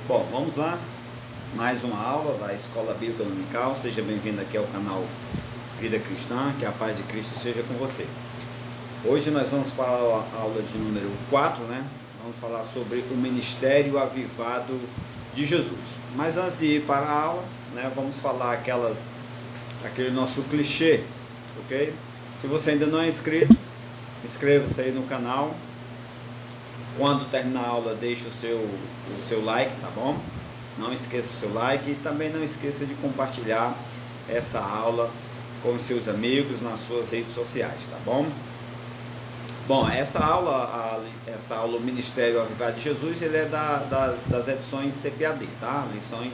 Bom, vamos lá. Mais uma aula da Escola Bíblica Dominical. Seja bem-vindo aqui ao canal Vida Cristã. Que a paz de Cristo seja com você. Hoje nós vamos para a aula de número 4, né? Vamos falar sobre o ministério avivado de Jesus. Mas antes de ir para a aula, né, vamos falar aquele nosso clichê, ok? Se você ainda não é inscrito, inscreva-se aí no canal. Quando terminar a aula, deixe o seu like, tá bom? Não esqueça o seu like e também não esqueça de compartilhar essa aula com os seus amigos nas suas redes sociais, tá bom? Bom, essa aula, o Ministério Avivado de Jesus, ele é das edições CPAD, tá? Lições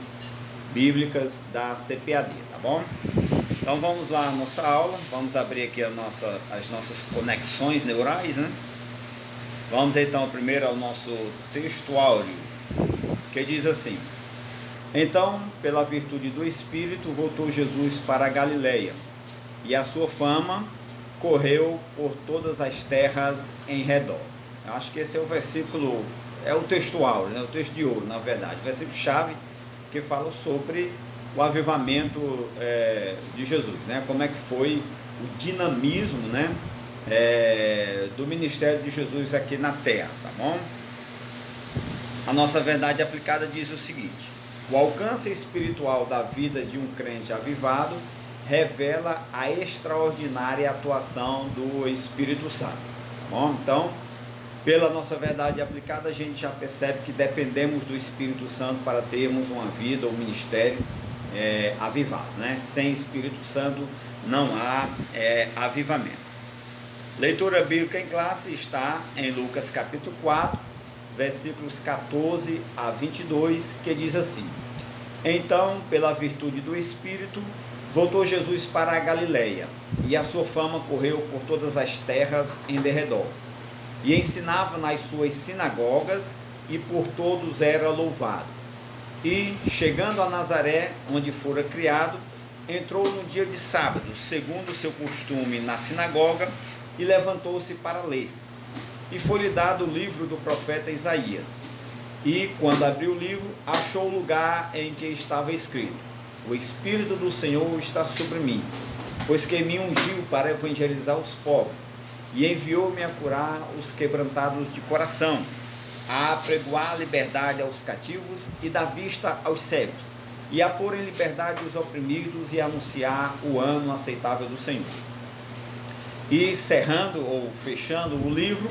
bíblicas da CPAD, tá bom? Então vamos lá à nossa aula, vamos abrir aqui as nossas conexões neurais, né? Vamos então primeiro ao nosso texto áureo, que diz assim: Então, pela virtude do Espírito, voltou Jesus para a Galileia, e a sua fama correu por todas as terras em redor. Eu acho que esse é o versículo, é o texto áureo, né? O texto de ouro, na verdade, o versículo-chave que fala sobre o avivamento de Jesus, né? Como é que foi o dinamismo, né? Do ministério de Jesus aqui na terra, tá bom? A nossa verdade aplicada diz o seguinte: o alcance espiritual da vida de um crente avivado revela a extraordinária atuação do Espírito Santo, tá bom? Então, pela nossa verdade aplicada, a gente já percebe que dependemos do Espírito Santo para termos uma vida ou ministério avivado, né? Sem Espírito Santo não há avivamento. Leitura bíblica em classe está em Lucas capítulo 4, versículos 14 a 22, que diz assim: Então, pela virtude do Espírito, voltou Jesus para a Galileia, e a sua fama correu por todas as terras em derredor. E ensinava nas suas sinagogas, e por todos era louvado. E, chegando a Nazaré, onde fora criado, entrou no dia de sábado, segundo o seu costume, na sinagoga, e levantou-se para ler. E foi-lhe dado o livro do profeta Isaías. E, quando abriu o livro, achou o lugar em que estava escrito: O Espírito do Senhor está sobre mim, pois que me ungiu para evangelizar os pobres, e enviou-me a curar os quebrantados de coração, a apregoar liberdade aos cativos e dar vista aos cegos, e a pôr em liberdade os oprimidos, e a anunciar o ano aceitável do Senhor. E cerrando ou fechando o livro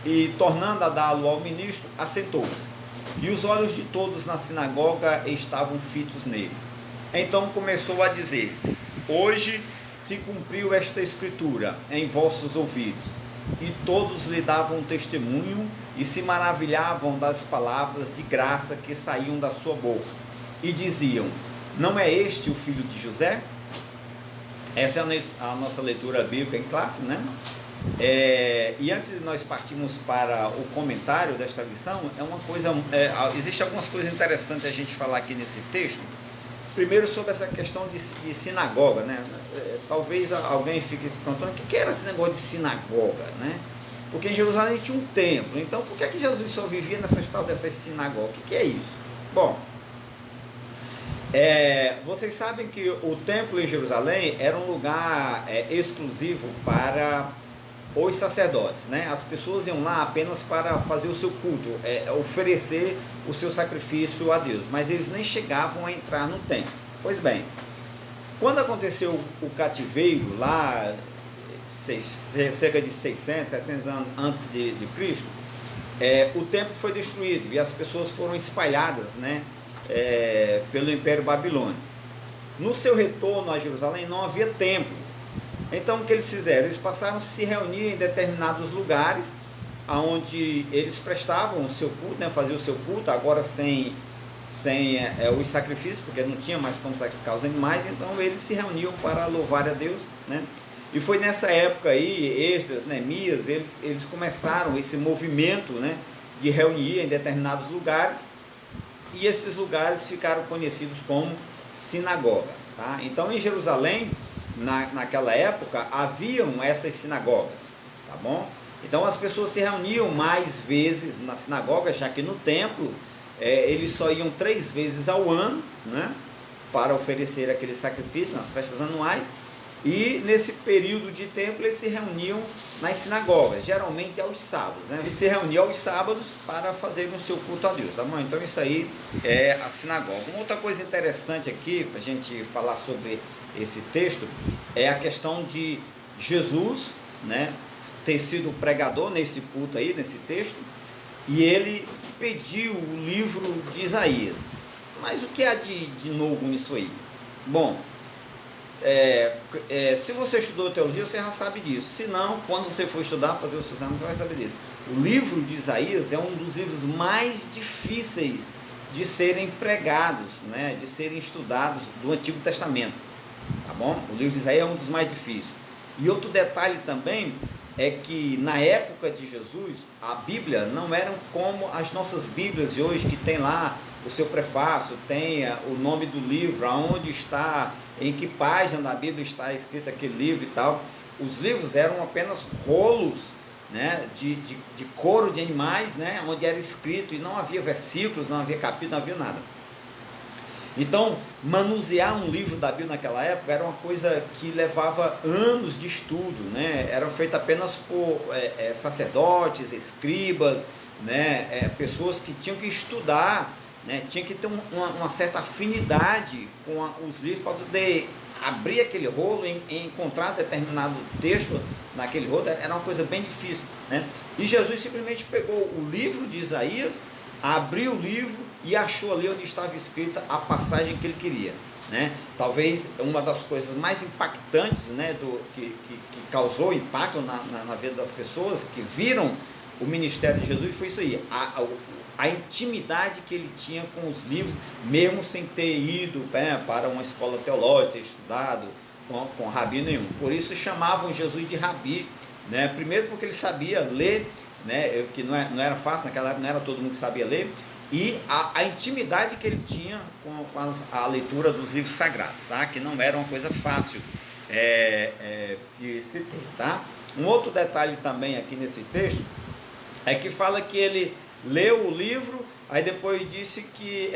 e tornando a dá-lo ao ministro, assentou-se. E os olhos de todos na sinagoga estavam fitos nele. Então começou a dizer-lhes: Hoje se cumpriu esta escritura em vossos ouvidos. E todos lhe davam testemunho e se maravilhavam das palavras de graça que saíam da sua boca. E diziam: Não é este o filho de José? Essa é a nossa leitura bíblica em classe, né? E antes de nós partirmos para o comentário desta lição, existe algumas coisas interessantes a gente falar aqui nesse texto. Primeiro, sobre essa questão de sinagoga, né? Talvez alguém fique se perguntando: o que era esse negócio de sinagoga, né? Porque em Jerusalém tinha um templo, então por que Jesus só vivia dessas sinagogas? O que é isso? Bom, vocês sabem que o templo em Jerusalém era um lugar exclusivo para os sacerdotes, né? As pessoas iam lá apenas para fazer o seu culto, oferecer o seu sacrifício a Deus, mas eles nem chegavam a entrar no templo. Pois bem, quando aconteceu o cativeiro lá, cerca de 600, 700 anos antes de Cristo, o templo foi destruído e as pessoas foram espalhadas, né? Pelo Império Babilônico. No seu retorno a Jerusalém não havia templo. Então o que eles fizeram? Eles passaram a se reunir em determinados lugares onde eles prestavam o seu culto, né? Faziam o seu culto, agora sem os sacrifícios, porque não tinha mais como sacrificar os animais. Então eles se reuniam para louvar a Deus, né? E foi nessa época aí, Esdras, Neemias, eles começaram esse movimento, né, de reunir em determinados lugares. E esses lugares ficaram conhecidos como sinagoga, tá? Então em Jerusalém, naquela época, haviam essas sinagogas, tá bom? Então as pessoas se reuniam mais vezes na sinagoga, já que no templo eles só iam 3 vezes ao ano, né, para oferecer aquele sacrifício nas festas anuais, e nesse período de tempo eles se reuniam nas sinagogas, geralmente aos sábados, né? Eles se reuniam aos sábados para fazer o seu culto a Deus, tá bom? Então isso aí é a sinagoga. Uma outra coisa interessante aqui, para a gente falar sobre esse texto, é a questão de Jesus, né, ter sido pregador nesse culto aí, nesse texto, e ele pediu o livro de Isaías. Mas o que há de novo nisso aí? Bom, se você estudou teologia, você já sabe disso. Se não, quando você for estudar, fazer os seus exames, você vai saber disso. O livro de Isaías é um dos livros mais difíceis de serem pregados, né, de serem estudados do Antigo Testamento, tá bom? O livro de Isaías é um dos mais difíceis. E outro detalhe também é que na época de Jesus, a Bíblia não era como as nossas Bíblias de hoje, que tem lá o seu prefácio, tem o nome do livro, aonde está, em que página da Bíblia está escrito aquele livro e tal. Os livros eram apenas rolos, né, de couro de animais, né, onde era escrito, e não havia versículos, não havia capítulo, não havia nada. Então, manusear um livro da Bíblia naquela época era uma coisa que levava anos de estudo, né? Era feito apenas por sacerdotes, escribas, né? Pessoas que tinham que estudar, né? Tinha que ter uma certa afinidade com os livros para poder abrir aquele rolo e encontrar determinado texto naquele rolo. Era uma coisa bem difícil, né? E Jesus simplesmente pegou o livro de Isaías, abriu o livro e achou ali onde estava escrita a passagem que ele queria, né? Talvez uma das coisas mais impactantes, né, que causou impacto na vida das pessoas que viram o ministério de Jesus foi isso aí, a intimidade que ele tinha com os livros, mesmo sem ter ido para uma escola teológica, ter estudado com rabi nenhum. Por isso chamavam Jesus de rabi, né? Primeiro porque ele sabia ler, né, que não era fácil, naquela época não era todo mundo que sabia ler, e a intimidade que ele tinha com a leitura dos livros sagrados, tá? Que não era uma coisa fácil de se ter, tá? Um outro detalhe também aqui nesse texto é que fala que ele leu o livro, aí depois disse que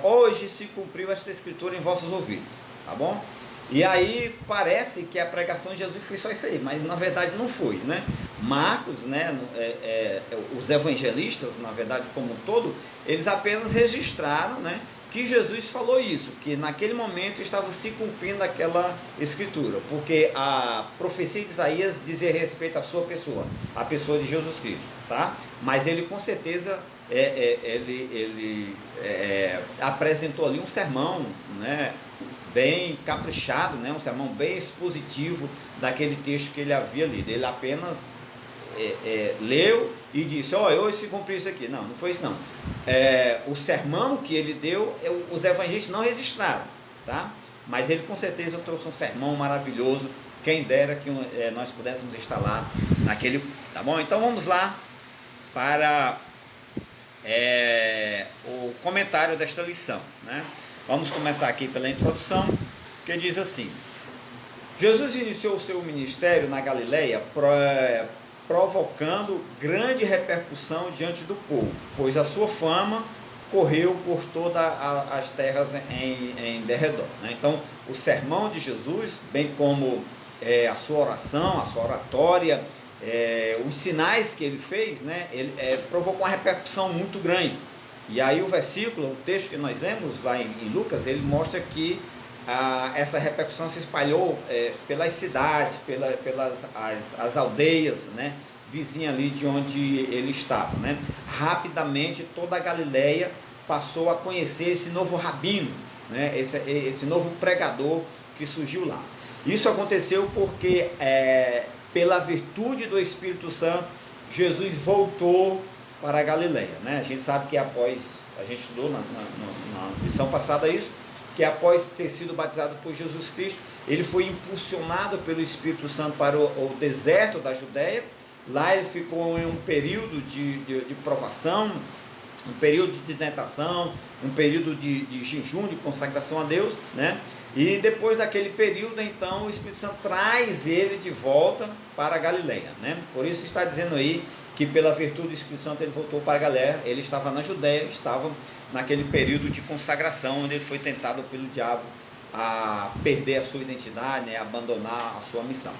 hoje se cumpriu esta escritura em vossos ouvidos, tá bom? E aí parece que a pregação de Jesus foi só isso aí, mas na verdade não foi, né? Marcos, né, os evangelistas, na verdade como um todo, eles apenas registraram, né, que Jesus falou isso, que naquele momento estava se cumprindo aquela escritura, porque a profecia de Isaías dizia respeito à sua pessoa, a pessoa de Jesus Cristo, tá? Mas ele com certeza ele apresentou ali um sermão, né, bem caprichado, né, um sermão bem expositivo daquele texto que ele havia lido. Ele apenas leu e disse, hoje se cumpriu isso aqui. Não foi isso não. O sermão que ele deu, os evangelistas não registraram, tá? Mas ele com certeza trouxe um sermão maravilhoso. Quem dera que nós pudéssemos estar lá naquele, tá bom? Então vamos lá para o comentário desta lição, né? Vamos começar aqui pela introdução, que diz assim: Jesus iniciou o seu ministério na Galileia, provocando grande repercussão diante do povo, pois a sua fama correu por todas as terras em derredor, né? Então, o sermão de Jesus, bem como a sua oração, a sua oratória, os sinais que ele fez, né, ele provocou uma repercussão muito grande. E aí o versículo, o texto que nós lemos lá em Lucas, ele mostra que essa repercussão se espalhou pelas cidades, pelas as aldeias, né, vizinhas ali de onde ele estava, né? Rapidamente toda a Galileia passou a conhecer esse novo rabino, né, esse novo pregador que surgiu lá. Isso aconteceu porque pela virtude do Espírito Santo, Jesus voltou para a Galileia, né? A gente sabe que após, a gente estudou na lição passada isso, que após ter sido batizado por Jesus Cristo, ele foi impulsionado pelo Espírito Santo para o deserto da Judéia. Lá ele ficou em um período de provação, um período de tentação, um período de jejum, de consagração a Deus, né? E depois daquele período, então, o Espírito Santo traz ele de volta para a Galileia, né? Por isso está dizendo aí que pela virtude do Espírito Santo ele voltou para a Galileia. Ele estava na Judéia, estava naquele período de consagração, onde ele foi tentado pelo diabo a perder a sua identidade, né? A abandonar a sua missão.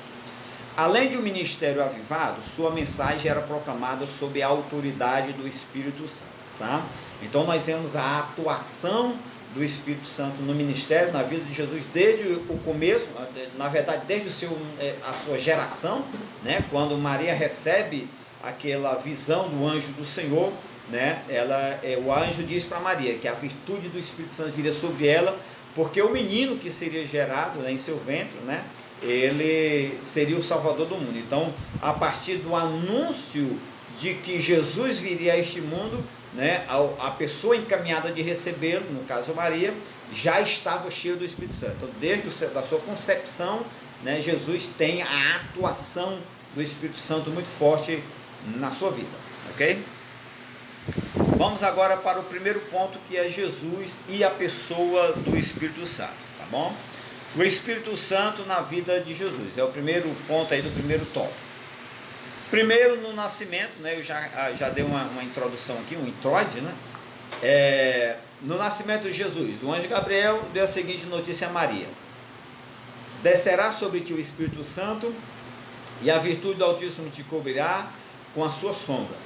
Além de um ministério avivado, sua mensagem era proclamada sob a autoridade do Espírito Santo, tá? Então nós vemos a atuação do Espírito Santo no ministério, na vida de Jesus, desde o começo, na verdade, desde a sua geração, né? Quando Maria recebe aquela visão do anjo do Senhor, né? O anjo diz para Maria que a virtude do Espírito Santo viria sobre ela, porque o menino que seria gerado, né, em seu ventre, né? Ele seria o Salvador do mundo. Então, a partir do anúncio de que Jesus viria a este mundo, né, a pessoa encaminhada de recebê-lo, no caso Maria, já estava cheia do Espírito Santo. Então, desde a sua concepção, né, Jesus tem a atuação do Espírito Santo muito forte na sua vida, ok? Vamos agora para o primeiro ponto, que é Jesus e a pessoa do Espírito Santo, tá bom? O Espírito Santo na vida de Jesus é o primeiro ponto aí do primeiro tópico. Primeiro, no nascimento, né, eu já dei uma introdução aqui, um introito, né? No nascimento de Jesus, o anjo Gabriel deu a seguinte notícia a Maria: descerá sobre ti o Espírito Santo, e a virtude do Altíssimo te cobrirá com a sua sombra.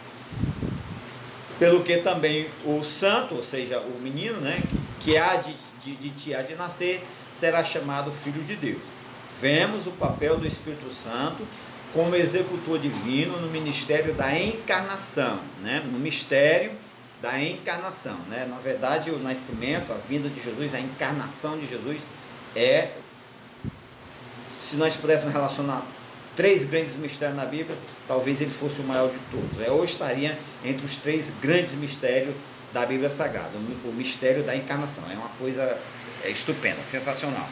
Pelo que também o santo, ou seja, o menino, né, que há de ti há de nascer, será chamado Filho de Deus. Vemos o papel do Espírito Santo como executor divino no ministério da encarnação, né? No mistério da encarnação, né? Na verdade, o nascimento, a vinda de Jesus, a encarnação de Jesus se nós pudéssemos relacionar 3 grandes mistérios na Bíblia, talvez ele fosse o maior de todos, ou estaria entre os 3 grandes mistérios da Bíblia Sagrada, o mistério da encarnação. É uma coisa estupenda, sensacional.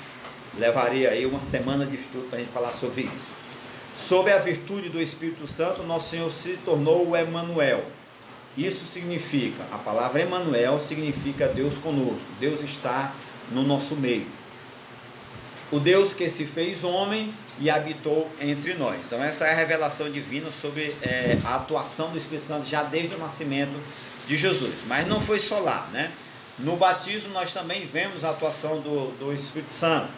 Levaria aí uma semana de estudo para a gente falar sobre isso. Sob a virtude do Espírito Santo, nosso Senhor se tornou o Emanuel. Isso significa, a palavra Emanuel significa Deus conosco. Deus está no nosso meio. O Deus que se fez homem e habitou entre nós. Então essa é a revelação divina sobre a atuação do Espírito Santo já desde o nascimento de Jesus. Mas não foi só lá, né? No batismo nós também vemos a atuação do Espírito Santo.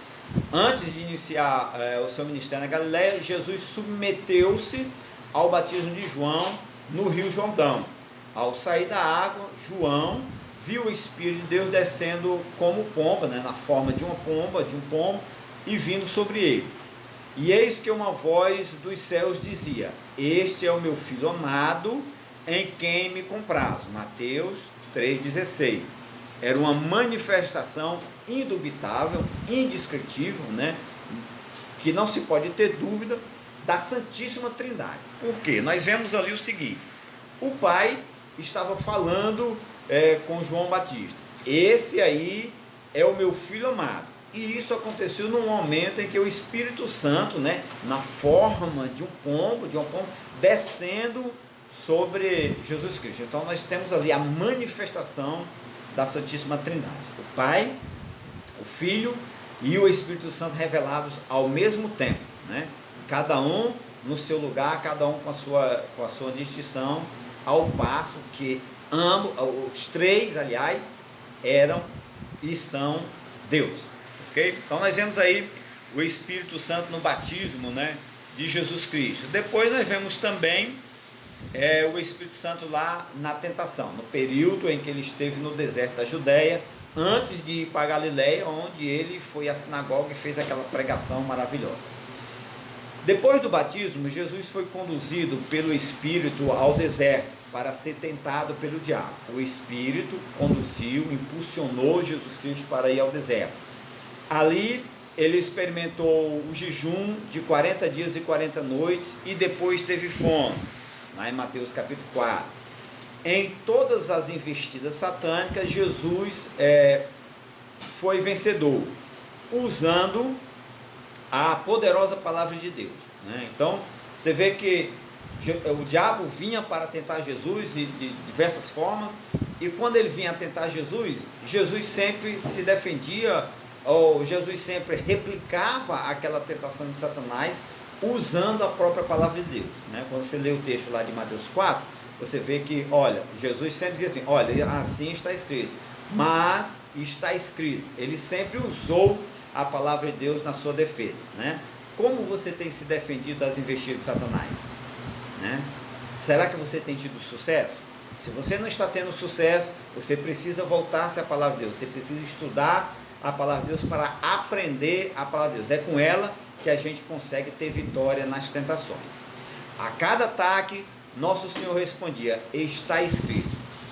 Antes de iniciar o seu ministério na Galileia, Jesus submeteu-se ao batismo de João no Rio Jordão. Ao sair da água, João viu o Espírito de Deus descendo como pomba, né, na forma de uma pomba, de um pombo, e vindo sobre ele. E eis que uma voz dos céus dizia: este é o meu filho amado, em quem me comprazo. Mateus 3,16. Era uma manifestação indubitável, indescritível, né? Que não se pode ter dúvida, da Santíssima Trindade. Por quê? Nós vemos ali o seguinte: o Pai estava falando com João Batista: esse aí é o meu filho amado. E isso aconteceu no momento em que o Espírito Santo, né, na forma de um pombo, descendo sobre Jesus Cristo. Então nós temos ali a manifestação da Santíssima Trindade: o Pai, o Filho e o Espírito Santo revelados ao mesmo tempo, né? Cada um no seu lugar, cada um com a sua distinção, ao passo que ambos, os 3, aliás, eram e são Deus, ok? Então nós vemos aí o Espírito Santo no batismo, né, de Jesus Cristo. Depois nós vemos também o Espírito Santo lá na tentação, no período em que ele esteve no deserto da Judéia, antes de ir para Galileia, onde ele foi à sinagoga e fez aquela pregação maravilhosa. Depois do batismo, Jesus foi conduzido pelo Espírito ao deserto para ser tentado pelo diabo. O Espírito conduziu, impulsionou Jesus Cristo para ir ao deserto. Ali ele experimentou o jejum de 40 dias e 40 noites e depois teve fome, lá em Mateus capítulo 4. Em todas as investidas satânicas, Jesus foi vencedor, usando a poderosa palavra de Deus, né? Então, você vê que o diabo vinha para tentar Jesus de diversas formas, E quando ele vinha tentar Jesus, Jesus sempre se defendia, ou Jesus sempre replicava aquela tentação de Satanás, usando a própria palavra de Deus, né? Quando você lê o texto lá de Mateus 4, você vê que, olha, Jesus sempre dizia assim, olha, assim está escrito, mas está escrito. Ele sempre usou a palavra de Deus na sua defesa, né? Como você tem se defendido das investidas de Satanás, né? Será que você tem tido sucesso? Se você não está tendo sucesso, você precisa voltar-se à palavra de Deus, você precisa estudar a palavra de Deus para aprender a palavra de Deus. É com ela que a gente consegue ter vitória nas tentações. A cada ataque, nosso Senhor respondia, está escrito.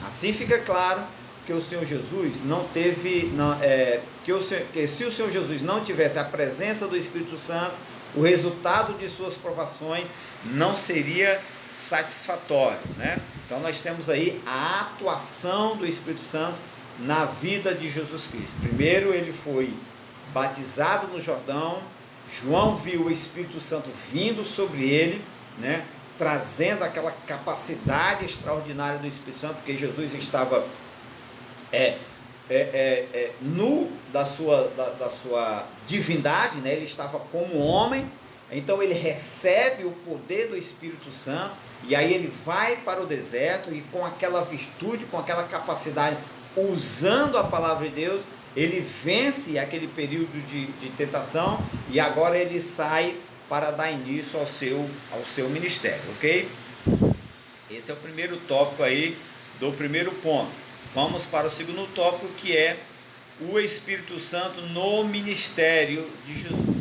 Assim fica claro que o Senhor Jesus não teve, que se o Senhor Jesus não tivesse a presença do Espírito Santo, o resultado de suas provações não seria satisfatório, né? Então nós temos aí a atuação do Espírito Santo na vida de Jesus Cristo. Primeiro ele foi batizado no Jordão, João viu o Espírito Santo vindo sobre ele, né? Trazendo aquela capacidade extraordinária do Espírito Santo, porque Jesus estava nu da sua divindade, né? Ele estava como homem, então ele recebe o poder do Espírito Santo, e aí ele vai para o deserto, e com aquela virtude, com aquela capacidade, usando a palavra de Deus, ele vence aquele período de tentação, e agora ele sai para dar início ao seu ministério, ok? Esse é o primeiro tópico aí do primeiro ponto. Vamos para o segundo tópico, que é o Espírito Santo no ministério de Jesus.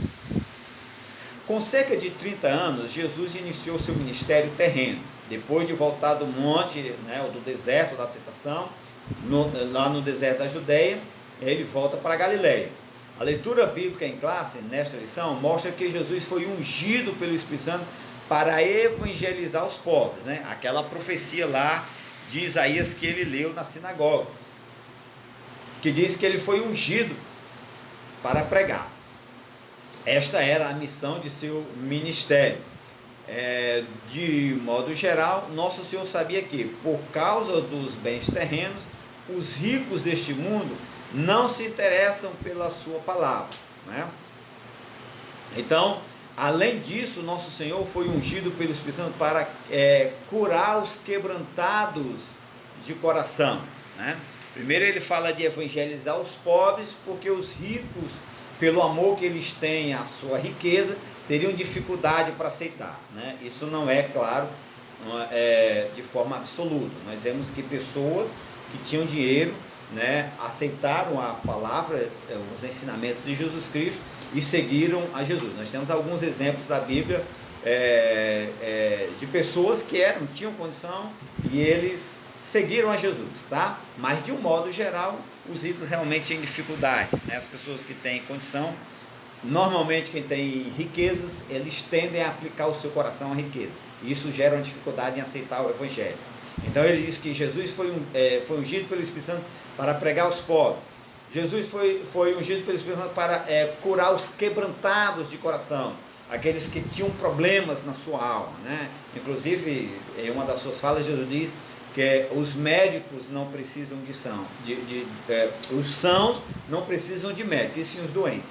Com cerca de 30 anos, Jesus iniciou seu ministério terreno. Depois de voltar do monte, né, do deserto da tentação, lá no deserto da Judéia, ele volta para a Galileia. A leitura bíblica em classe, nesta lição, mostra que Jesus foi ungido pelo Espírito Santo para evangelizar os pobres, né? Aquela profecia lá de Isaías que ele leu na sinagoga, que diz que ele foi ungido para pregar. Esta era a missão de seu ministério. De modo geral, nosso Senhor sabia que, por causa dos bens terrenos, os ricos deste mundo não se interessam pela sua palavra, né? Então, além disso, nosso Senhor foi ungido pelo Espírito Santo para curar os quebrantados de coração, né? Primeiro ele fala de evangelizar os pobres, porque os ricos, pelo amor que eles têm à sua riqueza, teriam dificuldade para aceitar, né? Isso não é claro de forma absoluta. Nós vemos que pessoas que tinham dinheiro, né, aceitaram a palavra, os ensinamentos de Jesus Cristo e seguiram a Jesus. Nós temos alguns exemplos da Bíblia de pessoas que tinham condição e eles seguiram a Jesus, tá? Mas de um modo geral, os ricos realmente têm dificuldade, né? As pessoas que têm condição, normalmente quem tem riquezas, eles tendem a aplicar o seu coração à riqueza. E isso gera uma dificuldade em aceitar o Evangelho. Então ele diz que Jesus foi ungido pelo Espírito Santo para pregar aos pobres. Jesus foi ungido pelo Espírito Santo para curar os quebrantados de coração, aqueles que tinham problemas na sua alma, né? Inclusive, em uma das suas falas, Jesus diz que os médicos não precisam os sãos não precisam de médicos, e sim os doentes.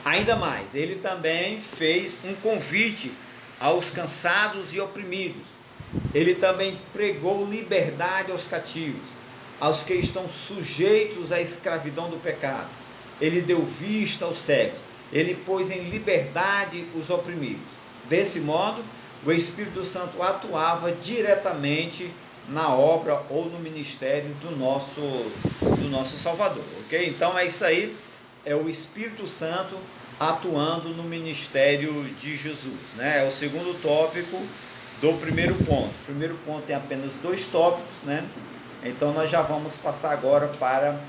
Ainda mais, ele também fez um convite aos cansados e oprimidos. Ele também pregou liberdade aos cativos, aos que estão sujeitos à escravidão do pecado. Ele deu vista aos cegos. Ele pôs em liberdade os oprimidos. Desse modo, o Espírito Santo atuava diretamente na obra ou no ministério do nosso Salvador, ok? Então é isso aí, é o Espírito Santo atuando no ministério de Jesus, né? É o segundo tópico do primeiro ponto. O primeiro ponto tem apenas 2 tópicos, né? Então nós já vamos passar agora para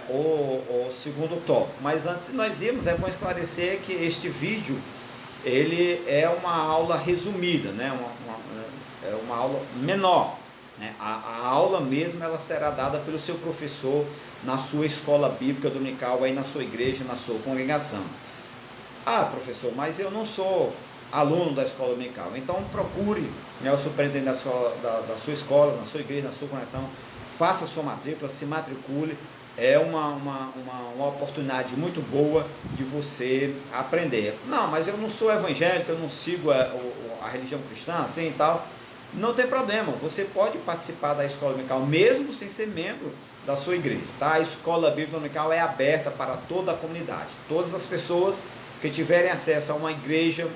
o segundo tópico. Mas antes de nós irmos, é bom esclarecer que este vídeo ele é uma aula resumida, né? É uma aula menor, né? A aula mesmo ela será dada pelo seu professor na sua escola bíblica dominical, aí na sua igreja, na sua congregação. Ah, professor, mas eu não sou aluno da escola dominical. Então procure, né, o superintendente da sua escola, na sua igreja, na sua congregação, faça a sua matrícula, se matricule. É uma oportunidade muito boa de você aprender. Não, mas eu não sou evangélico, eu não sigo a religião cristã, assim e tal. Não tem problema, você pode participar da escola dominical mesmo sem ser membro da sua igreja, tá? A escola bíblica dominical é aberta para toda a comunidade. Todas as pessoas que tiverem acesso a uma igreja,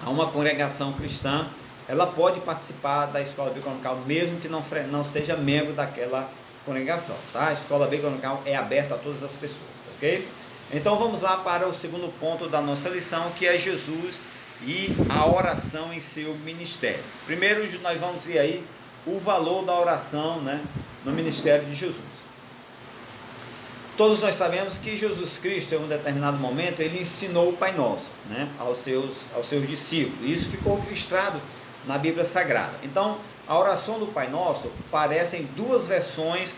a uma congregação cristã, ela pode participar da escola bíblica dominical mesmo que não seja membro daquela congregação, tá? A escola bíblica dominical é aberta a todas as pessoas, ok? Então vamos lá para o segundo ponto da nossa lição, que é Jesus e a oração em seu ministério. Primeiro nós vamos ver aí o valor da oração, né, no ministério de Jesus. Todos nós sabemos que Jesus Cristo, em um determinado momento, ele ensinou o Pai Nosso, né, aos seus discípulos. E isso ficou registrado na Bíblia Sagrada. Então, a oração do Pai Nosso aparece em duas versões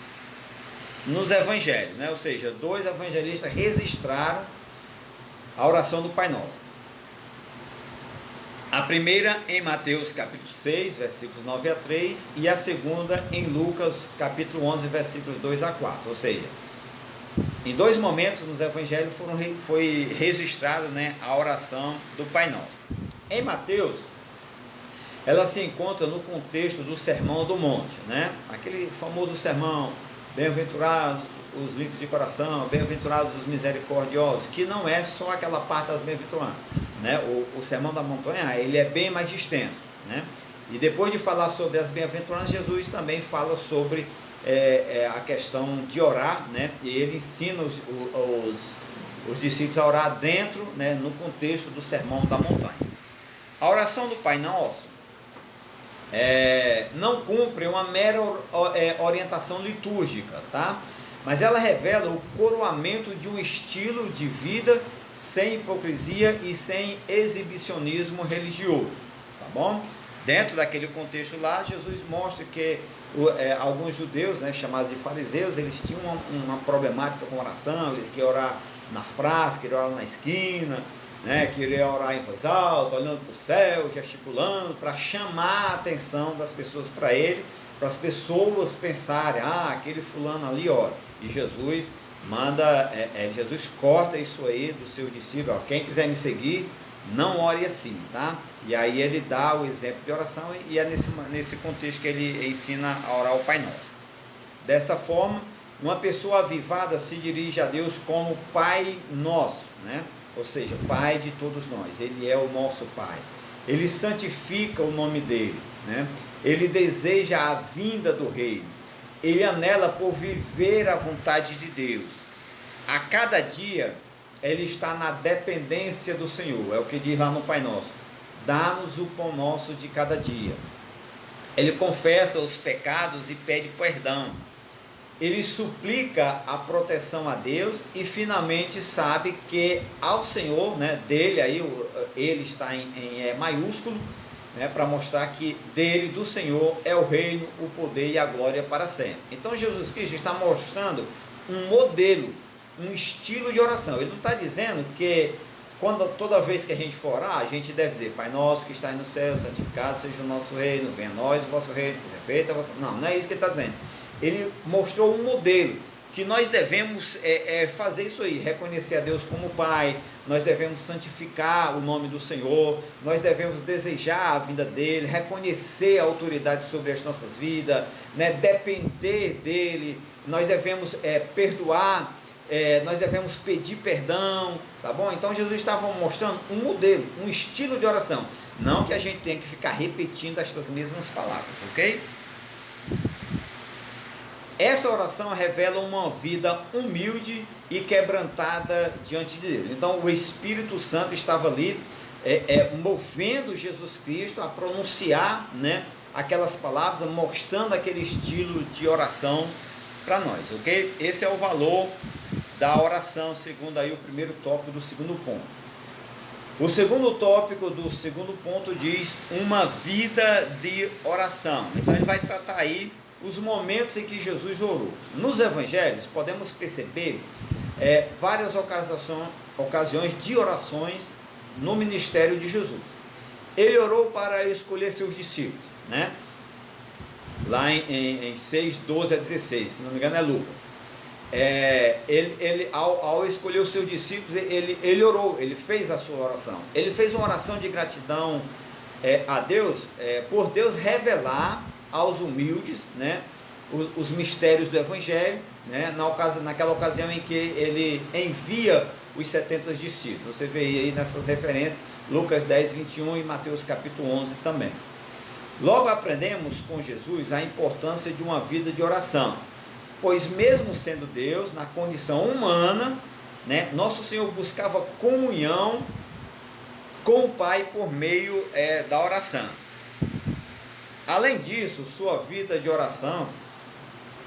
nos evangelhos, né? Ou seja, dois evangelistas registraram a oração do Pai Nosso. A primeira em Mateus capítulo 6, versículos 9 a 3, e a segunda em Lucas capítulo 11, versículos 2 a 4. Ou seja, em dois momentos nos evangelhos foi registrado, né, a oração do Pai Nosso. Em Mateus, ela se encontra no contexto do Sermão do Monte, né? Aquele famoso sermão, bem-aventurados os limpos de coração, bem-aventurados os misericordiosos, que não é só aquela parte das bem-aventuranças, né? O Sermão da Montanha, ele é bem mais extenso, né? E depois de falar sobre as bem-aventuranças, Jesus também fala sobre a questão de orar, né? E ele ensina os discípulos a orar dentro, né, no contexto do Sermão da Montanha. A oração do Pai Nosso não cumpre uma mera orientação litúrgica, tá? Mas ela revela o coroamento de um estilo de vida sem hipocrisia e sem exibicionismo religioso, tá bom? Dentro daquele contexto lá, Jesus mostra que alguns judeus, né, chamados de fariseus, eles tinham uma problemática com oração. Eles queriam orar nas praças, queriam orar na esquina, né, queriam orar em voz alta, olhando para o céu, gesticulando, para chamar a atenção das pessoas para ele, para as pessoas pensarem, aquele fulano ali ora. E Jesus manda, Jesus corta isso aí dos seus discípulos, quem quiser me seguir, não ore assim, tá? E aí ele dá o exemplo de oração, e é nesse contexto que ele ensina a orar o Pai Nosso. Dessa forma, uma pessoa avivada se dirige a Deus como Pai Nosso, né? Ou seja, Pai de todos nós. Ele é o nosso Pai. Ele santifica o nome dele, né? Ele deseja a vinda do Reino. Ele anela por viver a vontade de Deus. A cada dia ele está na dependência do Senhor. É o que diz lá no Pai Nosso: dá-nos o pão nosso de cada dia. Ele confessa os pecados e pede perdão. Ele suplica a proteção a Deus e finalmente sabe que ao Senhor, né, dele, aí ele está em maiúsculo, né, para mostrar que dele, do Senhor, é o reino, o poder e a glória para sempre. Então Jesus Cristo está mostrando um modelo, um estilo de oração. Ele não está dizendo que toda vez que a gente for orar, a gente deve dizer: Pai nosso que estás no céu, santificado seja o nosso reino, venha a nós o vosso reino, seja feita a vossa... Não é isso que ele está dizendo. Ele mostrou um modelo que nós devemos fazer isso aí, reconhecer a Deus como Pai, nós devemos santificar o nome do Senhor, nós devemos desejar a vinda dele, reconhecer a autoridade sobre as nossas vidas, né, depender dele, nós devemos perdoar, nós devemos pedir perdão, tá bom? Então Jesus estava mostrando um modelo, um estilo de oração, não que a gente tenha que ficar repetindo estas mesmas palavras, ok? Essa oração revela uma vida humilde e quebrantada diante de Deus. Então o Espírito Santo estava ali movendo Jesus Cristo a pronunciar, né, aquelas palavras, mostrando aquele estilo de oração para nós, ok? Esse é o valor da oração, segundo aí o primeiro tópico do segundo ponto. O segundo tópico do segundo ponto diz uma vida de oração. Então ele vai tratar aí os momentos em que Jesus orou. Nos evangelhos podemos perceber várias ocasiões de orações no ministério de Jesus. ele orou para escolher seus discípulos, né? Lá em 6, 12 a 16, se não me engano é Lucas. Ao escolher os seus discípulos, ele orou, ele fez a sua oração. Ele fez uma oração de gratidão a Deus, por Deus revelar aos humildes, né, os mistérios do Evangelho, né, naquela ocasião em que ele envia os 70 discípulos. Você vê aí nessas referências, Lucas 10, 21 e Mateus capítulo 11 também. Logo aprendemos com Jesus a importância de uma vida de oração, pois mesmo sendo Deus, na condição humana, né, nosso Senhor buscava comunhão com o Pai por meio da oração. Além disso, sua vida de oração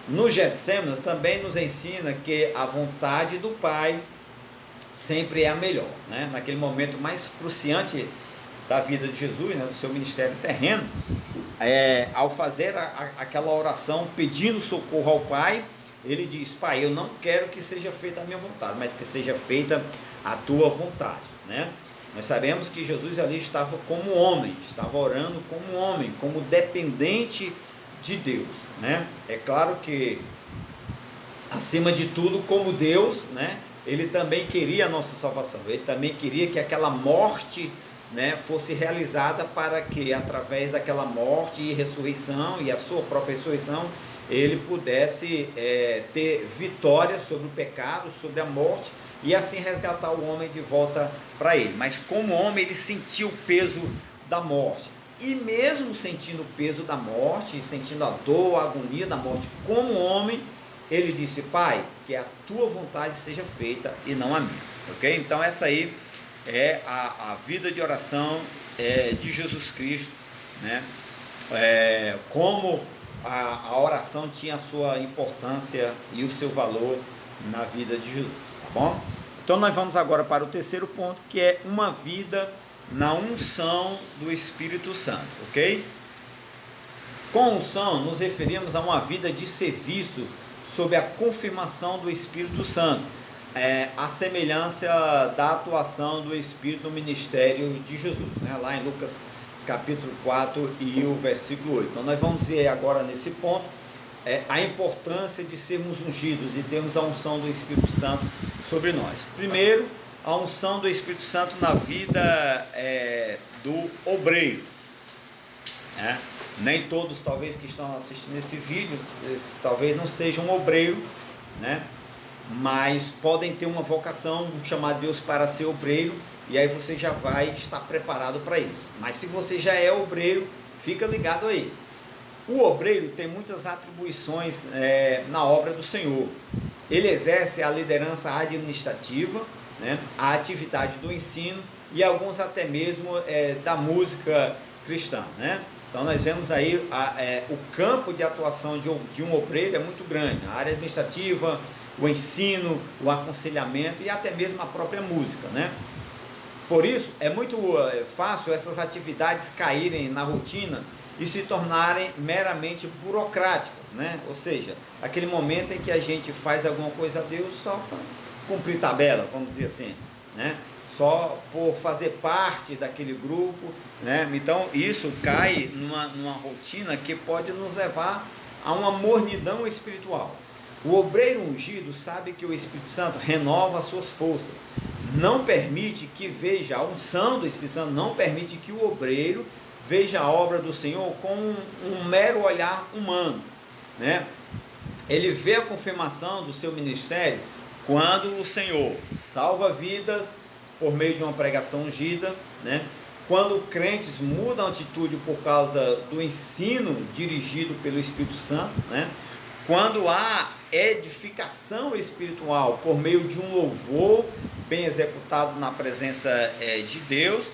no Getsêmanis também nos ensina que a vontade do Pai sempre é a melhor, né? Naquele momento mais cruciante da vida de Jesus, né, do seu ministério terreno, ao fazer aquela oração pedindo socorro ao Pai, ele diz: Pai, eu não quero que seja feita a minha vontade, mas que seja feita a tua vontade, né? Nós sabemos que Jesus ali estava como homem, estava orando como homem, como dependente de Deus, né? É claro que, acima de tudo, como Deus, né, ele também queria a nossa salvação, ele também queria que aquela morte, né, fosse realizada para que, através daquela morte e ressurreição, e a sua própria ressurreição, ele pudesse ter vitória sobre o pecado, sobre a morte, e assim resgatar o homem de volta para ele. Mas como homem, ele sentiu o peso da morte, e mesmo sentindo o peso da morte, sentindo a dor, a agonia da morte, como homem, ele disse: Pai, que a tua vontade seja feita e não a minha. Ok? Então essa aí é a vida de oração de Jesus Cristo, né? Como a oração tinha a sua importância e o seu valor na vida de Jesus, tá bom? Então nós vamos agora para o terceiro ponto, que é uma vida na unção do Espírito Santo, ok? Com unção nos referimos a uma vida de serviço sob a confirmação do Espírito Santo, a semelhança da atuação do Espírito no ministério de Jesus, né? Lá em Lucas capítulo 4 e o versículo 8. Então nós vamos ver agora nesse ponto a importância de sermos ungidos, de termos a unção do Espírito Santo sobre nós. Primeiro, a unção do Espírito Santo na vida do obreiro, né? Nem todos, talvez, que estão assistindo esse vídeo, talvez não sejam um obreiro, né? Mas podem ter uma vocação, um chamado de Deus para ser obreiro, e aí você já vai estar preparado para isso. Mas se você já é obreiro, fica ligado aí. O obreiro tem muitas atribuições na obra do Senhor. Ele exerce a liderança administrativa, né, a atividade do ensino e alguns até mesmo da música cristã, né? Então nós vemos aí o campo de atuação de um obreiro é muito grande. A área administrativa, o ensino, o aconselhamento e até mesmo a própria música, né? Por isso é muito fácil essas atividades caírem na rotina e se tornarem meramente burocráticas, né? Ou seja, aquele momento em que a gente faz alguma coisa a Deus só para cumprir tabela, vamos dizer assim, né? Só por fazer parte daquele grupo, né? Então isso cai numa rotina que pode nos levar a uma mornidão espiritual. O obreiro ungido sabe que o Espírito Santo renova as suas forças, não permite que veja a unção do Espírito Santo, não permite que o obreiro veja a obra do Senhor com um mero olhar humano, né? Ele vê a confirmação do seu ministério quando o Senhor salva vidas por meio de uma pregação ungida, né? Quando crentes mudam a atitude por causa do ensino dirigido pelo Espírito Santo, né? Quando há edificação espiritual por meio de um louvor bem executado na presença de Deus.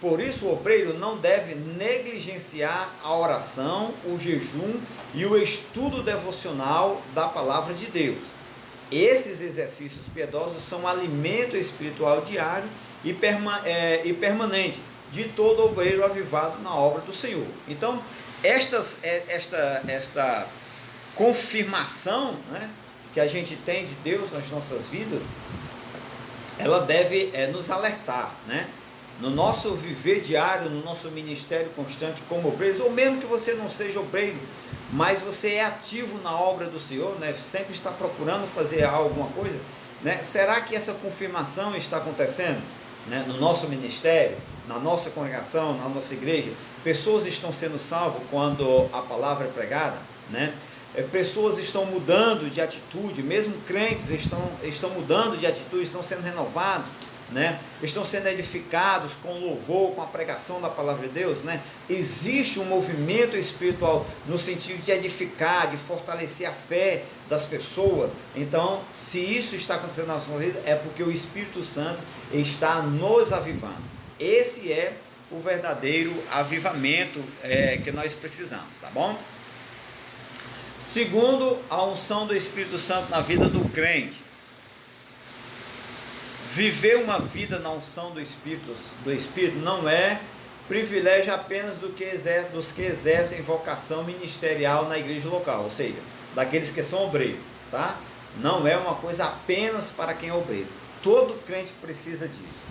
Por isso o obreiro não deve negligenciar a oração, o jejum e o estudo devocional da palavra de Deus. Esses exercícios piedosos são alimento espiritual diário e permanente de todo obreiro avivado na obra do Senhor. Então, esta confirmação, né, que a gente tem de Deus nas nossas vidas, ela deve nos alertar, né? no nosso viver diário, no nosso ministério constante como obreiros, ou mesmo que você não seja obreiro, mas você é ativo na obra do Senhor, né? Sempre está procurando fazer alguma coisa, né? Será que essa confirmação está acontecendo, né? No nosso ministério, na nossa congregação, na nossa igreja? Pessoas estão sendo salvas quando a palavra é pregada, né? Pessoas estão mudando de atitude, mesmo crentes estão mudando de atitude, estão sendo renovados, né? Estão sendo edificados com louvor, com a pregação da palavra de Deus, né? Existe um movimento espiritual no sentido de edificar, de fortalecer a fé das pessoas. Então, se isso está acontecendo na nossa vida, é porque o Espírito Santo está nos avivando. Esse é o verdadeiro avivamento que nós precisamos, tá bom? Segundo, a unção do Espírito Santo na vida do crente. Viver uma vida na unção do Espírito não é privilégio apenas dos que exercem vocação ministerial na igreja local, ou seja, daqueles que são obreiros, tá? Não é uma coisa apenas para quem é obreiro. Todo crente precisa disso.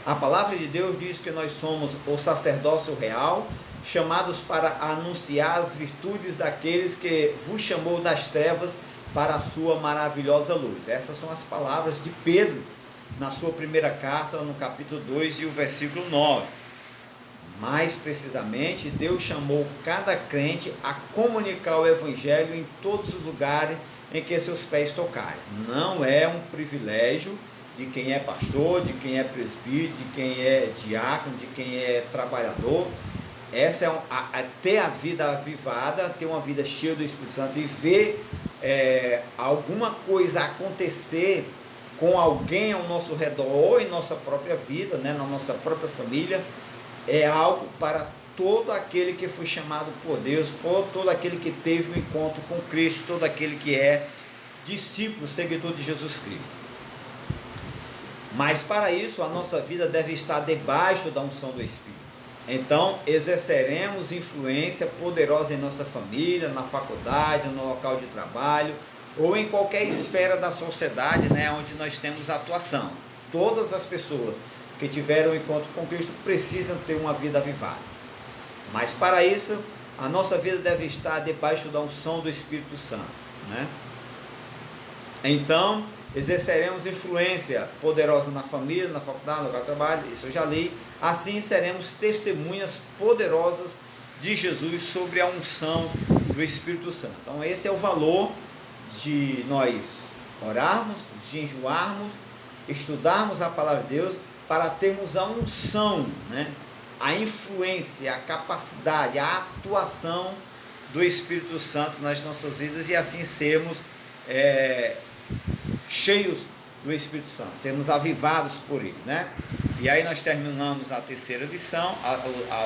A palavra de Deus diz que nós somos o sacerdócio real, chamados para anunciar as virtudes daqueles que vos chamou das trevas para a sua maravilhosa luz. Essas são as palavras de Pedro na sua primeira carta, no capítulo 2 e o versículo 9. Mais precisamente, Deus chamou cada crente a comunicar o evangelho em todos os lugares em que seus pés tocarem. Não é um privilégio de quem é pastor, de quem é presbítero, de quem é diácono, de quem é trabalhador. Essa é ter a vida avivada, ter uma vida cheia do Espírito Santo e ver alguma coisa acontecer com alguém ao nosso redor ou em nossa própria vida, né, na nossa própria família, é algo para todo aquele que foi chamado por Deus, todo aquele que teve um encontro com Cristo, todo aquele que é discípulo, seguidor de Jesus Cristo. Mas para isso a nossa vida deve estar debaixo da unção do Espírito. Então exerceremos influência poderosa em nossa família, na faculdade, no local de trabalho, ou em qualquer esfera da sociedade, né, onde nós temos atuação. Todas as pessoas que tiveram um encontro com Cristo precisam ter uma vida avivada. Mas para isso, a nossa vida deve estar debaixo da unção do Espírito Santo, né? Então, exerceremos influência poderosa na família, na faculdade, no local de trabalho, isso eu já li. Assim seremos testemunhas poderosas de Jesus sobre a unção do Espírito Santo. Então esse é o valor de nós orarmos, jejuarmos, estudarmos a palavra de Deus para termos a unção, né? A influência, a capacidade, a atuação do Espírito Santo nas nossas vidas e assim sermos cheios do Espírito Santo, sermos avivados por ele, né? E aí nós terminamos a terceira lição,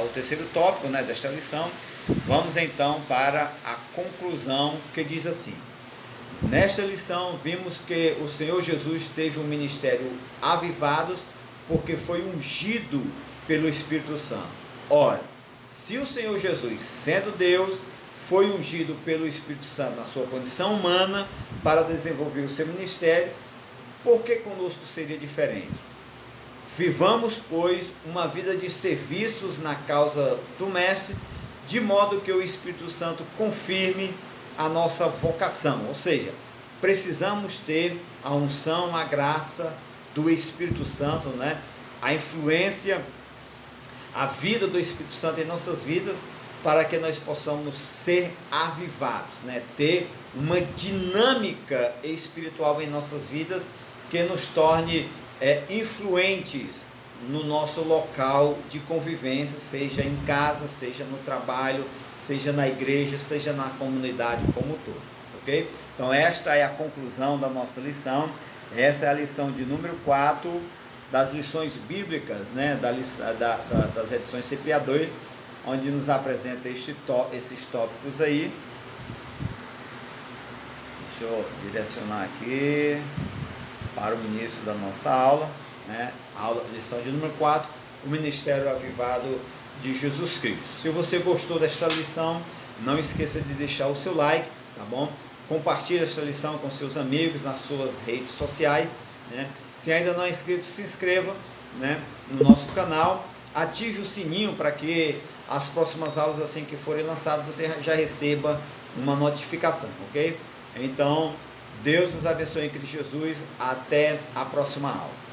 o terceiro tópico, né, desta lição. Vamos então para a conclusão, que diz assim: nesta lição vimos que o Senhor Jesus teve um ministério avivados porque foi ungido pelo Espírito Santo. Ora, se o Senhor Jesus, sendo Deus, foi ungido pelo Espírito Santo na sua condição humana para desenvolver o seu ministério, por que conosco seria diferente? Vivamos, pois, uma vida de serviços na causa do Mestre, de modo que o Espírito Santo confirme a nossa vocação. Ou seja, precisamos ter a unção, a graça do Espírito Santo, né? A influência, a vida do Espírito Santo em nossas vidas, para que nós possamos ser avivados, né? Ter uma dinâmica espiritual em nossas vidas que nos torne influentes no nosso local de convivência, seja em casa, seja no trabalho, seja na igreja, seja na comunidade como um todo, ok? Então esta é a conclusão da nossa lição. Essa é a lição de número 4 das lições bíblicas, né? Das edições CPA2, onde nos apresenta esses tópicos aí. Deixa eu direcionar aqui para o início da nossa aula, né? Lição de número 4, o Ministério Avivado de Jesus Cristo. Se você gostou desta lição, não esqueça de deixar o seu like, tá bom? Compartilhe esta lição com seus amigos nas suas redes sociais né? Se ainda não é inscrito, se inscreva, né, no nosso canal, ative o sininho para que as próximas aulas, assim que forem lançadas, você já receba uma notificação, ok? Então, Deus nos abençoe em Cristo Jesus. Até a próxima aula.